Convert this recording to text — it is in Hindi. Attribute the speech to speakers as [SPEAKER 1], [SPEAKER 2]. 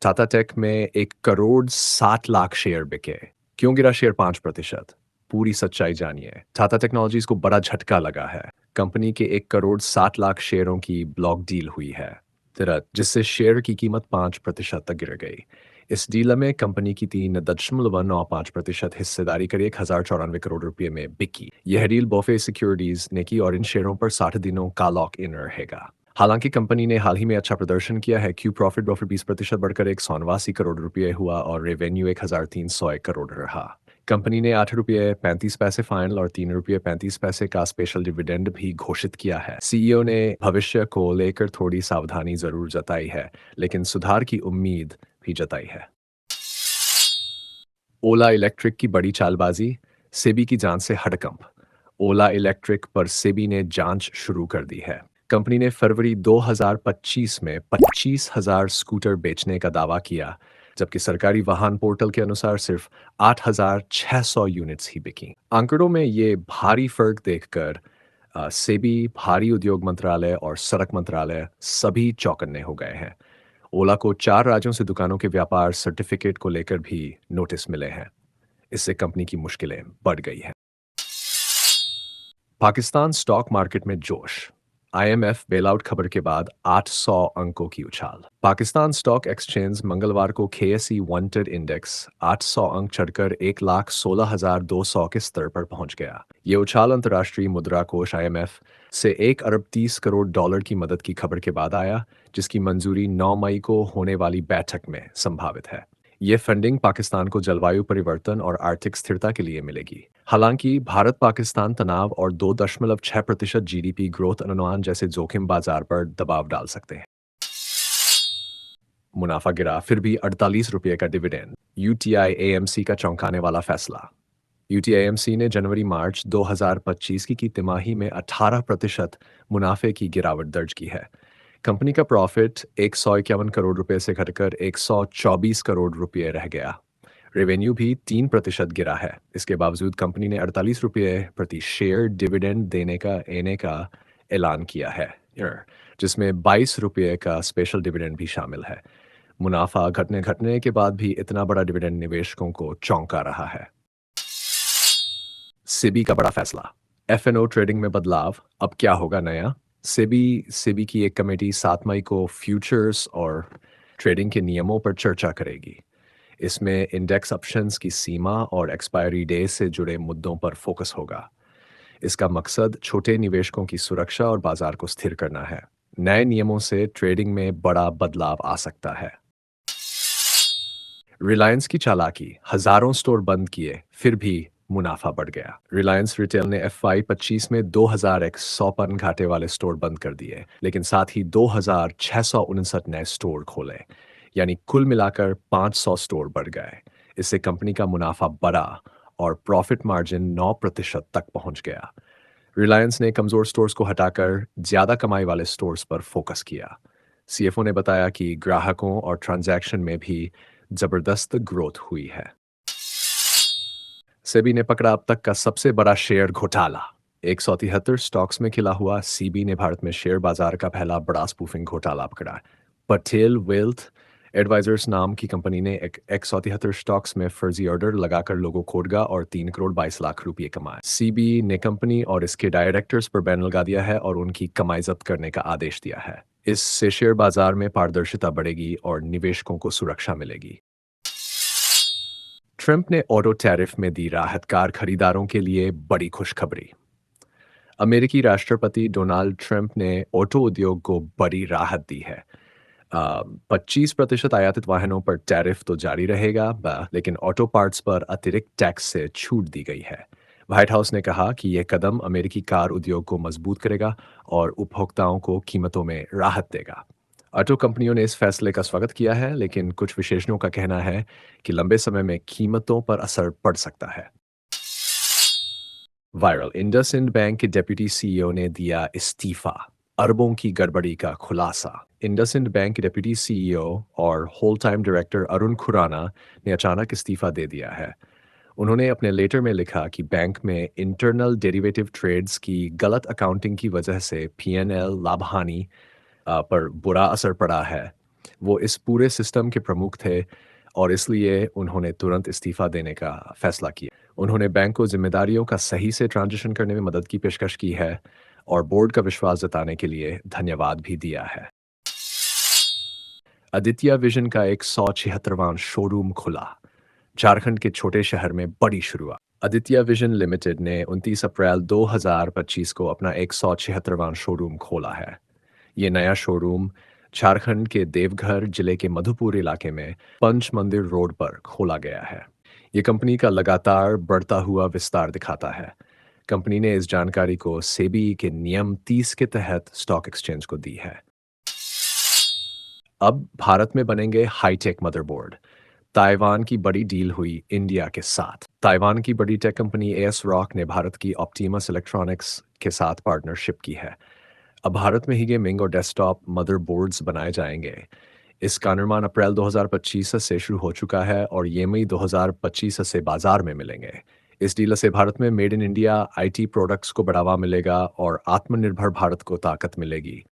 [SPEAKER 1] टाटा टेक में 1 करोड़ 60 लाख शेयर बिके। क्यों गिरा शेयर 5%? पूरी सच्चाई जानिए। टाटा टेक्नोलॉजीज को बड़ा झटका लगा है। कंपनी के 1 करोड़ 60 लाख शेयरों की ब्लॉक डील हुई है तुरंत, जिससे शेयर की कीमत 5% तक गिर गई। इस डील में कंपनी की 3.95% हिस्सेदारी करीब 1,094 करोड़ रुपए में बिकी। यह डील बॉफे सिक्योरिटीज ने की और इन शेयरों पर 60 दिनों का लॉक इन रहेगा। हालांकि कंपनी ने हाल ही में अच्छा प्रदर्शन किया है। क्यू प्रॉफिट प्रॉफिट 20% बढ़कर 189 करोड़ रुपए हुआ और रेवेन्यू 1,301 करोड़ रहा। कंपनी ने 8 रुपये 35 पैसे फाइनल और 3 रुपये 35 पैसे का स्पेशल डिविडेंड भी घोषित किया है। सीईओ ने भविष्य को लेकर थोड़ी सावधानी जरूर जताई है, लेकिन सुधार की उम्मीद भी जताई है। ओला इलेक्ट्रिक की बड़ी चालबाजी, सेबी की जांच से हड़कंप। ओला इलेक्ट्रिक पर सेबी ने जांच शुरू कर दी है। कंपनी ने फरवरी 2025 में 25,000 स्कूटर बेचने का दावा किया, जबकि सरकारी वाहन पोर्टल के अनुसार सिर्फ 8,600 यूनिट्स ही बिकी। आंकड़ों में ये भारी फर्क देखकर सेबी, भारी उद्योग मंत्रालय और सड़क मंत्रालय सभी चौकन्ने हो गए हैं। ओला को 4 राज्यों से दुकानों के व्यापार सर्टिफिकेट को लेकर भी नोटिस मिले हैं। इससे कंपनी की मुश्किलें बढ़ गई हैं। पाकिस्तान स्टॉक मार्केट में जोश। आईएमएफ बेलआउट खबर के बाद 800 अंकों की उछाल। पाकिस्तान स्टॉक एक्सचेंज मंगलवार को KSE वांटेड इंडेक्स 800 अंक चढ़कर 1,16,200 के स्तर पर पहुंच गया। ये उछाल अंतर्राष्ट्रीय मुद्रा कोष IMF से 1 अरब 30 करोड़ डॉलर की मदद की खबर के बाद आया, जिसकी मंजूरी 9 मई को होने वाली बैठक में संभावित है। ये फंडिंग पाकिस्तान को जलवायु परिवर्तन और आर्थिक स्थिरता के लिए मिलेगी। हालांकि भारत पाकिस्तान तनाव और 2.6% GDP ग्रोथ अनुमान जैसे जोखिम बाजार पर दबाव डाल सकते हैं। मुनाफा गिरा, फिर भी 48 रुपये का डिविडेंड। यूटीआई AMC का चौंकाने वाला फैसला। यूटीआई AMC ने जनवरी मार्च 2025 की तिमाही में 18% मुनाफे की गिरावट दर्ज की है। कंपनी का प्रॉफिट 151 करोड़ रुपए से घटकर 124 करोड़ रुपए रह गया। रेवेन्यू भी 3% गिरा है। इसके बावजूद कंपनी ने 48 रुपये प्रति शेयर डिविडेंड देने का ऐलान किया है, जिसमें 22 रुपये का स्पेशल डिविडेंड भी शामिल है। मुनाफा घटने घटने के बाद भी इतना बड़ा डिविडेंड निवेशकों को चौंका रहा है। सेबी का बड़ा फैसला। F&O ट्रेडिंग में बदलाव, अब क्या होगा नया? सेबी की एक कमेटी 7 मई को फ्यूचर्स और ट्रेडिंग के नियमों पर चर्चा करेगी। इसमें इंडेक्स ऑप्शंस की सीमा और एक्सपायरी डे से जुड़े मुद्दों पर फोकस होगा। इसका मकसद छोटे निवेशकों की सुरक्षा और बाजार को स्थिर करना है। नए नियमों से ट्रेडिंग में बड़ा बदलाव आ सकता है। रिलायंस की चालाकी, हजारों स्टोर बंद किए, फिर भी मुनाफा बढ़ गया। रिलायंस रिटेल ने FY25 में 2,153 घाटे वाले स्टोर बंद कर दिए, लेकिन साथ ही 2,659 नए स्टोर खोले, यानी कुल मिलाकर 500 स्टोर बढ़ गए। इससे कंपनी का मुनाफा बढ़ा और प्रॉफिट मार्जिन 9% तक पहुंच गया। रिलायंस ने कमजोर स्टोर्स को हटाकर ज्यादा कमाई वाले स्टोर्स पर फोकस किया। CFO ने बताया कि ग्राहकों और ट्रांजैक्शन में भी जबरदस्त ग्रोथ हुई है। सेबी ने पकड़ा अब तक का सबसे बड़ा शेयर घोटाला। 173 स्टॉक्स में खिला हुआ सीबी ने भारत में शेयर बाजार का पहला बड़ा स्पूफिंग घोटाला पकड़ा। पटेल वेल्थ एडवाइजर्स नाम की कंपनी ने 173 स्टॉक्स में फर्जी ऑर्डर लगाकर लोगों को ठगा और 3 करोड़ 22 लाख रुपए कमाए। सीबी ने कंपनी और इसके डायरेक्टर्स पर बैन लगा दिया है और उनकी कमाई जब्त करने का आदेश दिया है। इससे शेयर बाजार में पारदर्शिता बढ़ेगी और निवेशकों को सुरक्षा मिलेगी। ट्रंप ने ऑटो टैरिफ में दी राहत, कार खरीदारों के लिए बड़ी खुशखबरी। अमेरिकी राष्ट्रपति डोनाल्ड ट्रंप ने ऑटो उद्योग को बड़ी राहत दी है। 25% आयातित वाहनों पर टैरिफ तो जारी रहेगा, लेकिन ऑटो पार्ट्स पर अतिरिक्त टैक्स से छूट दी गई है। व्हाइट हाउस ने कहा कि यह कदम अमेरिकी कार उद्योग को मजबूत करेगा और उपभोक्ताओं को कीमतों में राहत देगा। ऑटो कंपनियों ने इस फैसले का स्वागत किया है, लेकिन कुछ विशेषज्ञों का कहना है कि लंबे समय में कीमतों पर असर पड़ सकता है। वायरल, इंडसइंड बैंक के डेप्यूटी CEO ने दिया इस्तीफा, अरबों की गड़बड़ी का खुलासा। इंडसइंड बैंक के डेप्यूटी CEO और whole time director Arun Khurana ने अचानक इस्तीफा दे दिया है। उन्होंने अपने लेटर में लिखा कि बैंक में इंटरनल डेरिवेटिव ट्रेड्स की गलत अकाउंटिंग की वजह से P&L लाभ हानि पर बुरा असर पड़ा है। वो इस पूरे सिस्टम के प्रमुख थे और इसलिए उन्होंने तुरंत इस्तीफ़ा देने का फैसला किया। उन्होंने बैंक को ज़िम्मेदारियों का सही से ट्रांज़िशन करने में मदद की पेशकश की है और बोर्ड का विश्वास जताने के लिए धन्यवाद भी दिया है। आदित्य विज़न का एक 176वां शोरूम खुला। झारखंड के छोटे शहर में बड़ी शुरुआत। आदित्य विज़न लिमिटेड ने 29 अप्रैल 2025 को अपना 176वां शोरूम खोला है। ये नया शोरूम झारखंड के देवघर जिले के मधुपुर इलाके में पंच मंदिर रोड पर खोला गया है। ये कंपनी का लगातार बढ़ता हुआ विस्तार दिखाता है। कंपनी ने इस जानकारी को सेबी के नियम 30 के तहत स्टॉक एक्सचेंज को दी है। अब भारत में बनेंगे हाईटेक मदरबोर्ड। ताइवान की बड़ी डील हुई इंडिया के साथ। ताइवान की बड़ी टेक कंपनी एएस रॉक ने भारत की ऑप्टिमस इलेक्ट्रॉनिक्स के साथ पार्टनरशिप की है। अब भारत में ही गेमिंग और डेस्कटॉप मदरबोर्ड्स बनाए जाएंगे। इसका निर्माण अप्रैल 2025 से शुरू हो चुका है और ये मई 2025 से बाजार में मिलेंगे। इस डील से भारत में made in India IT products को बढ़ावा मिलेगा और आत्मनिर्भर भारत को ताकत मिलेगी।